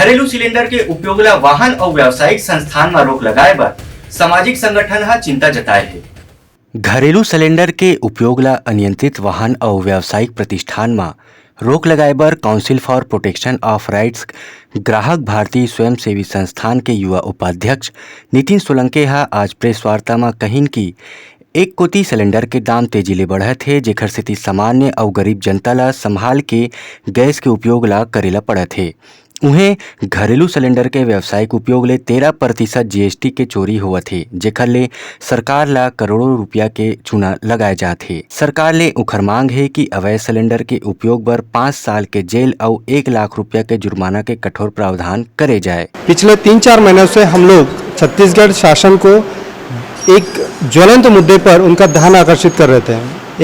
घरेलू सिलेंडर के उपयोग ला वाहन और व्यावसायिक संस्थान में रोक लगाए बर सामाजिक संगठन हा चिंता जताए है। घरेलू सिलेंडर के उपयोग ला अनियंत्रित वाहन और व्यावसायिक प्रतिष्ठान में रोक लगाए बर council for protection of rights ग्राहक भारतीय स्वयंसेवी संस्थान के युवा उपाध्यक्ष नितिन सोलंके हा आज प्रेस वार्ता में कहिन कि एक कोती सिलेंडर के दाम तेजी ले बढ़त हे, जेखर सेती सामान्य और गरीब जनता ला संभाल के गैस के उपयोग ला करेला पड़त हे। उन्हें घरेलू सिलेंडर के व्यावसायिक उपयोग ले 13% जीएसटी के चोरी होवत हे, जेखर ले सरकार ला करोड़ों रुपया के चूना लगाए जात हे। सरकार ले उखर मांग है कि अवैध सिलेंडर के उपयोग पर 5 साल के जेल और 1 लाख रुपया के जुर्माना के कठोर प्रावधान करे जाए। पिछले 3-4 महीनों से हम लोग छत्तीसगढ़ शासन को एक ज्वलंत मुद्दे पर उनका ध्यान आकर्षित कर रहे थे।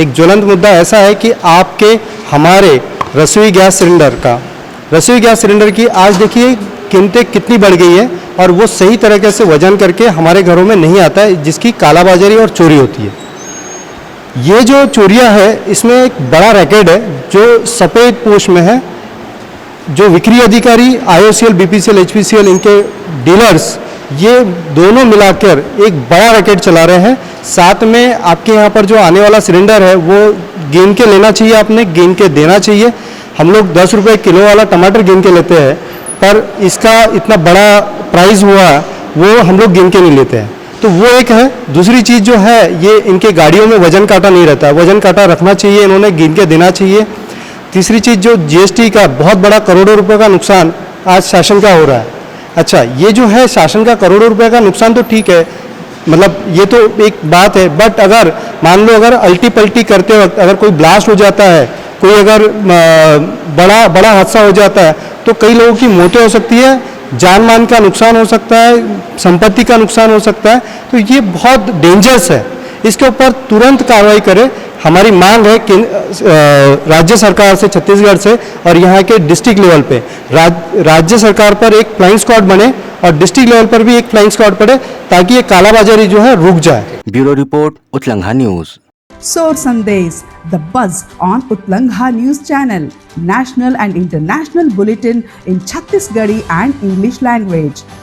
एक ज्वलंत मुद्दा ऐसा है कि आपके हमारे रसोई गैस सिलेंडर की आज देखिए कीमतें कितनी बढ़ गई है और वो सही तरीके से वजन करके हमारे घरों में नहीं आता है, जिसकी कालाबाजारी और चोरी होती है। ये जो चोरियां है इसमें एक बड़ा रैकेट है जो सफ़ेद पोश में है। जो विक्री अधिकारी IOCL, BPCL, HPCL इनके डीलर्स ये दोनों मिलाकर एक बड़ा रैकेट चला रहे हैं। साथ में आपके यहाँ पर जो आने वाला सिलेंडर है वो गिन के लेना चाहिए, आपने गिन के देना चाहिए। हम लोग 10 रुपये किलो वाला टमाटर गिन के लेते हैं, पर इसका इतना बड़ा प्राइस हुआ वो हम लोग गिन के नहीं लेते हैं। तो वो एक है। दूसरी चीज़ जो है ये इनके गाड़ियों में वजन काटा नहीं रहता, वजन काटा रखना चाहिए, इन्होंने गिन के देना चाहिए। तीसरी चीज़ जो GST का बहुत बड़ा करोड़ों रुपये का नुकसान आज शासन का हो रहा है। अच्छा, ये जो है शासन का करोड़ों रुपये का नुकसान तो ठीक है, मतलब ये तो एक बात है, बट अगर मान लो अगर अल्टी पल्टी करते वक्त अगर कोई ब्लास्ट हो जाता है, कोई अगर बड़ा हादसा हो जाता है तो कई लोगों की मौतें हो सकती है, जान मान का नुकसान हो सकता है, संपत्ति का नुकसान हो सकता है। तो ये बहुत डेंजरस है, इसके ऊपर तुरंत कार्रवाई करें। हमारी मांग है कि राज्य सरकार से, छत्तीसगढ़ से और यहाँ के डिस्ट्रिक्ट लेवल पे राज्य सरकार पर एक फ्लाइंग स्क्वाड बने और डिस्ट्रिक्ट लेवल पर भी एक फ्लाइंग स्क्वाड पड़े, ताकि ये कालाबाजारी जो है रुक जाए। ब्यूरो रिपोर्ट, उत्तलंघा news. Soar Sandesh, the buzz on Utlangha News Channel, national and international bulletin in Chhattisgarhi and English language.